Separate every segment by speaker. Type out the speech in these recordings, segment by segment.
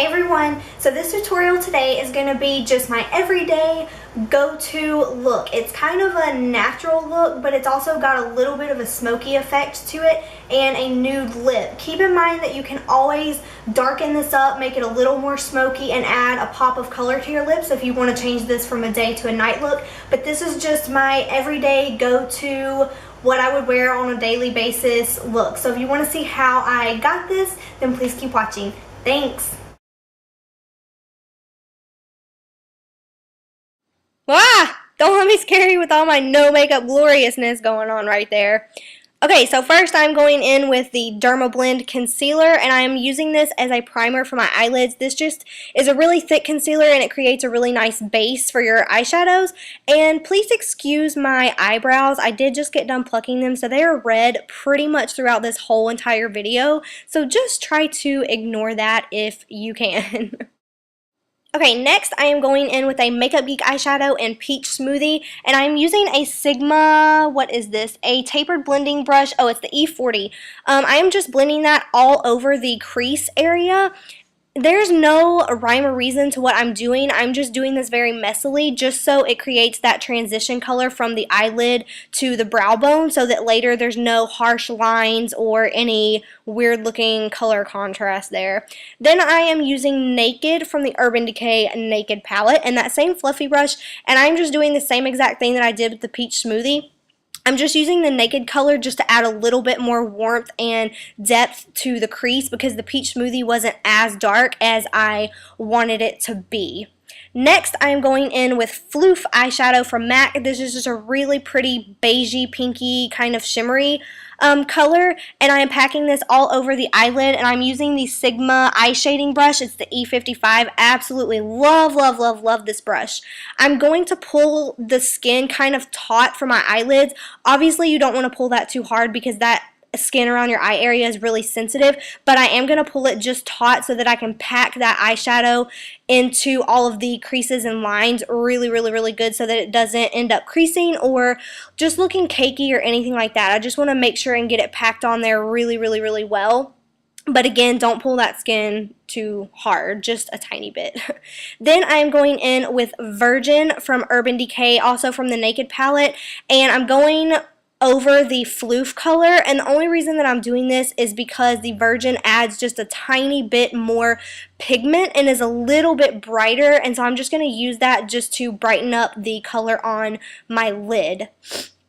Speaker 1: Hey everyone, so this tutorial today is going to be just my everyday go-to look. It's kind of a natural look, but it's also got a little bit of a smoky effect to it and a nude lip. Keep in mind that you can always darken this up, make it a little more smoky, and add a pop of color to your lips if you want to change this from a day to a night look. But this is just my everyday go-to, what I would wear on a daily basis look. So if you want to see how I got this, then please keep watching. Thanks! Don't let me scare you with all my no makeup gloriousness going on right there. Okay, so first I'm going in with the Dermablend concealer, and I am using this as a primer for my eyelids. This just is a really thick concealer and it creates a really nice base for your eyeshadows. And please excuse my eyebrows. I did just get done plucking them, so they are red pretty much throughout this whole entire video. So just try to ignore that if you can. Okay, next I am going in with a Makeup Geek eyeshadow in Peach Smoothie, and I'm using a Sigma, what is this, a tapered blending brush. Oh, it's the E40. I am just blending that all over the crease area. There's no rhyme or reason to what I'm doing. I'm just doing this very messily just so it creates that transition color from the eyelid to the brow bone so that later there's no harsh lines or any weird looking color contrast there. Then I am using Naked from the Urban Decay Naked palette and that same fluffy brush, and I'm just doing the same exact thing that I did with the Peach Smoothie. I'm just using the Naked color just to add a little bit more warmth and depth to the crease because the Peach Smoothie wasn't as dark as I wanted it to be. Next, I am going in with Phloof eyeshadow from MAC. This is just a really pretty beigey, pinky, kind of shimmery color, and I am packing this all over the eyelid, and I'm using the Sigma eye shading brush. It's the E55. Absolutely love, love, love, love this brush. I'm going to pull the skin kind of taut for my eyelids. Obviously, you don't want to pull that too hard because that skin around your eye area is really sensitive, but I am going to pull it just taut so that I can pack that eyeshadow into all of the creases and lines really, really, really good so that it doesn't end up creasing or just looking cakey or anything like that. I just want to make sure and get it packed on there really, really, really well. But again, don't pull that skin too hard, just a tiny bit. Then I'm going in with Virgin from Urban Decay, also from the Naked palette, and I'm going over the Phloof color, and the only reason that I'm doing this is because the Virgin adds just a tiny bit more pigment and is a little bit brighter, and so I'm just going to use that just to brighten up the color on my lid.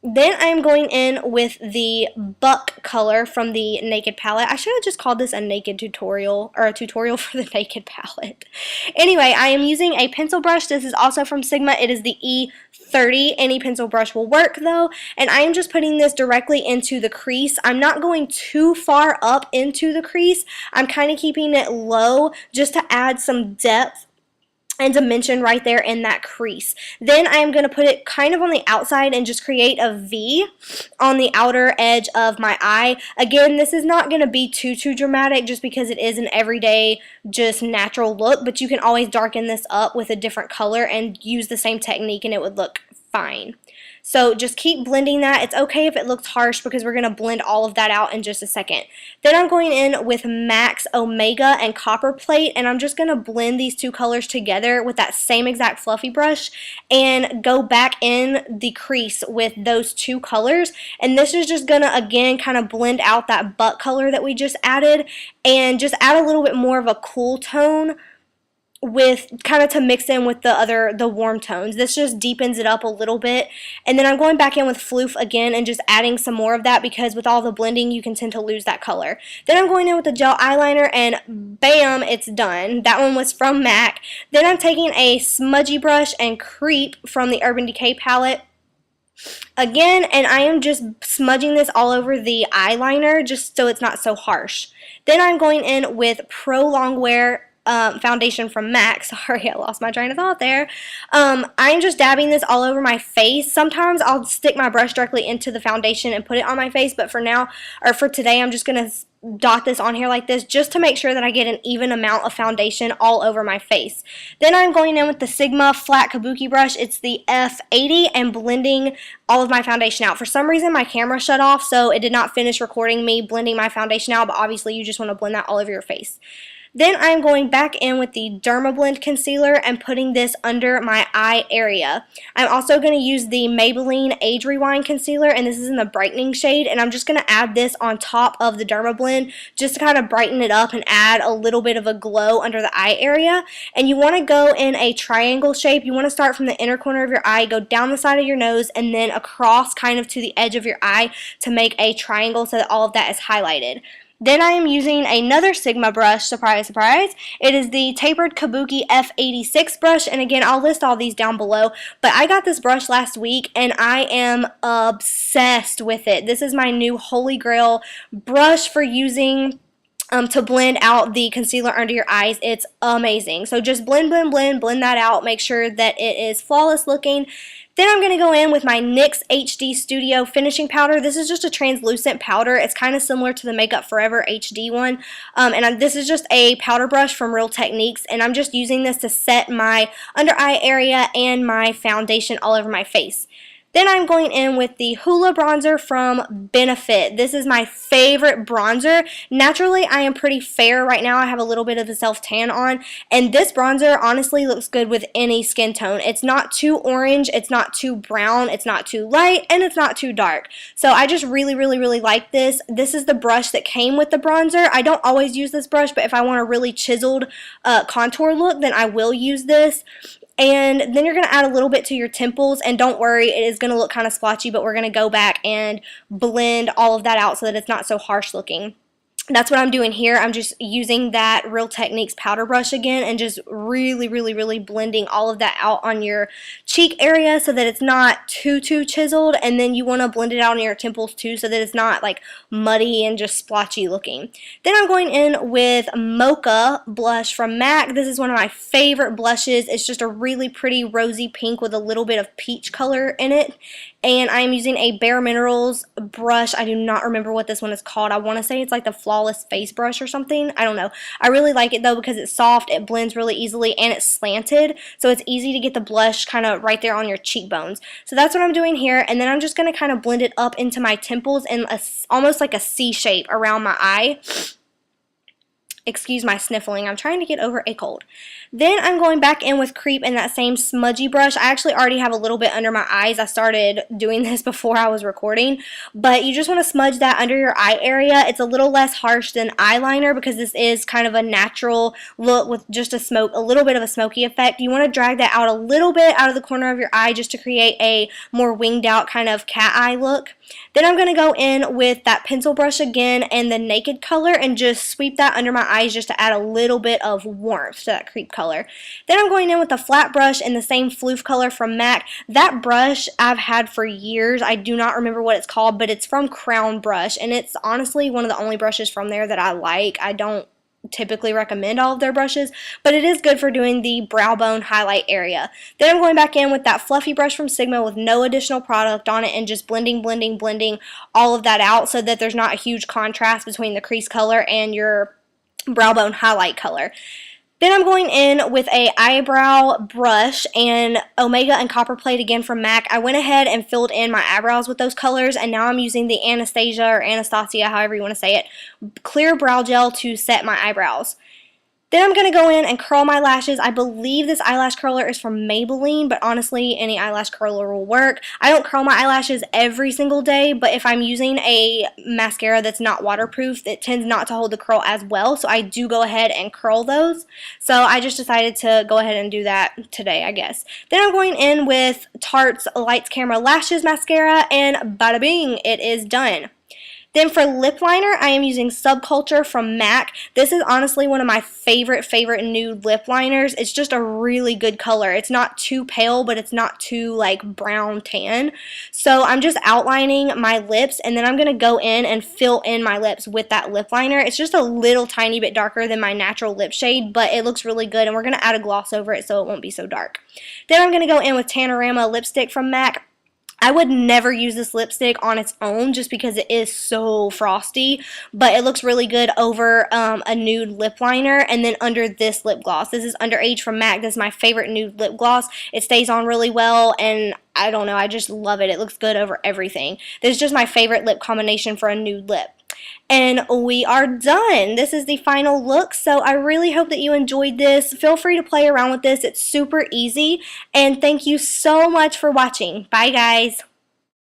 Speaker 1: Then I'm going in with the Buck color from the Naked palette. I should have just called this a Naked tutorial, or a tutorial for the Naked palette. Anyway, I am using a pencil brush. This is also from Sigma. It is the E30. Any pencil brush will work though. And I am just putting this directly into the crease. I'm not going too far up into the crease. I'm kind of keeping it low just to add some depth and dimension right there in that crease. Then I am going to put it kind of on the outside and just create a V on the outer edge of my eye. Again, this is not going to be too dramatic just because it is an everyday, just natural look, but you can always darken this up with a different color and use the same technique and it would look fine. So just keep blending that. It's okay if it looks harsh because we're going to blend all of that out in just a second. Then I'm going in with MAC's Omega and Copperplate, and I'm just going to blend these two colors together with that same exact fluffy brush and go back in the crease with those two colors. And this is just going to, again, kind of blend out that butt color that we just added and just add a little bit more of a cool tone with kind of to mix in with the warm tones. This just deepens it up a little bit. And then I'm going back in with Phloof again and just adding some more of that because with all the blending you can tend to lose that color. Then I'm going in with the gel eyeliner and bam, it's done. That one was from MAC. Then I'm taking a smudgy brush and Creep from the Urban Decay palette again, and I am just smudging this all over the eyeliner just so it's not so harsh. Then I'm going in with Pro Longwear foundation from MAC. Sorry, I lost my train of thought there. I'm just dabbing this all over my face. Sometimes I'll stick my brush directly into the foundation and put it on my face, but for now, or for today, I'm just going to dot this on here like this just to make sure that I get an even amount of foundation all over my face. Then I'm going in with the Sigma flat Kabuki brush. It's the F80 and blending all of my foundation out. For some reason my camera shut off, so it did not finish recording me blending my foundation out, but obviously you just want to blend that all over your face. Then I'm going back in with the Dermablend concealer and putting this under my eye area. I'm also going to use the Maybelline Age Rewind concealer, and this is in the brightening shade, and I'm just going to add this on top of the Dermablend just to kind of brighten it up and add a little bit of a glow under the eye area. And you want to go in a triangle shape. You want to start from the inner corner of your eye, go down the side of your nose, and then across kind of to the edge of your eye to make a triangle so that all of that is highlighted. Then I am using another Sigma brush, surprise, surprise. It is the Tapered Kabuki F86 brush, and again, I'll list all these down below, but I got this brush last week, and I am obsessed with it. This is my new holy grail brush for using to blend out the concealer under your eyes. It's amazing. So just blend that out. Make sure that it is flawless looking. Then I'm going to go in with my NYX HD Studio Finishing Powder. This is just a translucent powder. It's kind of similar to the Makeup Forever HD one. This is just a powder brush from Real Techniques, and I'm just using this to set my under eye area and my foundation all over my face. Then I'm going in with the Hoola bronzer from Benefit. This is my favorite bronzer. Naturally, I am pretty fair right now. I have a little bit of the self-tan on, and this bronzer honestly looks good with any skin tone. It's not too orange, it's not too brown, it's not too light, and it's not too dark. So I just really like this. This is the brush that came with the bronzer. I don't always use this brush, but if I want a really chiseled contour look, then I will use this. And then you're going to add a little bit to your temples, and don't worry, it is going to look kind of splotchy, but we're going to go back and blend all of that out so that it's not so harsh looking. That's what I'm doing here. I'm just using that Real Techniques powder brush again and just really blending all of that out on your cheek area so that it's not too chiseled, and then you want to blend it out on your temples too so that it's not like muddy and just splotchy looking. Then I'm going in with Mocha blush from MAC. This is one of my favorite blushes. It's just a really pretty rosy pink with a little bit of peach color in it. And I'm using a Bare Minerals brush. I do not remember what this one is called. I want to say it's like the Flawless Face Brush or something. I don't know. I really like it though because it's soft, it blends really easily, and it's slanted. So it's easy to get the blush kind of right there on your cheekbones. So that's what I'm doing here. And then I'm just going to kind of blend it up into my temples in almost like a C shape around my eye. Excuse my sniffling. I'm trying to get over a cold. Then I'm going back in with Creep in that same smudgy brush. I actually already have a little bit under my eyes. I started doing this before I was recording, but you just want to smudge that under your eye area. It's a little less harsh than eyeliner because this is kind of a natural look with just a little bit of a smoky effect. You want to drag that out a little bit out of the corner of your eye just to create a more winged out kind of cat eye look. Then I'm going to go in with that pencil brush again and the Naked color and just sweep that under my eyes just to add a little bit of warmth to that Creep color. Then I'm going in with a flat brush in the same Phloof color from MAC. That brush I've had for years. I do not remember what it's called, but it's from Crown Brush, and it's honestly one of the only brushes from there that I like. I don't typically recommend all of their brushes, but it is good for doing the brow bone highlight area. Then I'm going back in with that fluffy brush from Sigma with no additional product on it and just blending all of that out so that there's not a huge contrast between the crease color and your brow bone highlight color. Then I'm going in with a eyebrow brush and Omega and Copperplate again from MAC. I went ahead and filled in my eyebrows with those colors, and now I'm using the Anastasia or Anastasia, however you want to say it, clear brow gel to set my eyebrows. Then I'm going to go in and curl my lashes. I believe this eyelash curler is from Maybelline, but honestly, any eyelash curler will work. I don't curl my eyelashes every single day, but if I'm using a mascara that's not waterproof, it tends not to hold the curl as well, so I do go ahead and curl those. So I just decided to go ahead and do that today, I guess. Then I'm going in with Tarte's Lights Camera Lashes Mascara, and bada bing, it is done. Then for lip liner, I am using Subculture from MAC. This is honestly one of my favorite nude lip liners. It's just a really good color. It's not too pale, but it's not too like brown tan. So I'm just outlining my lips, and then I'm going to go in and fill in my lips with that lip liner. It's just a little tiny bit darker than my natural lip shade, but it looks really good, and we're going to add a gloss over it so it won't be so dark. Then I'm going to go in with Tanarama lipstick from MAC. I would never use this lipstick on its own just because it is so frosty, but it looks really good over a nude lip liner and then under this lip gloss. This is Underage from MAC. This is my favorite nude lip gloss. It stays on really well, and I don't know, I just love it. It looks good over everything. This is just my favorite lip combination for a nude lip. And we are done. This is the final look, so I really hope that you enjoyed this. Feel free to play around with this. It's super easy, and thank you so much for watching. Bye, guys.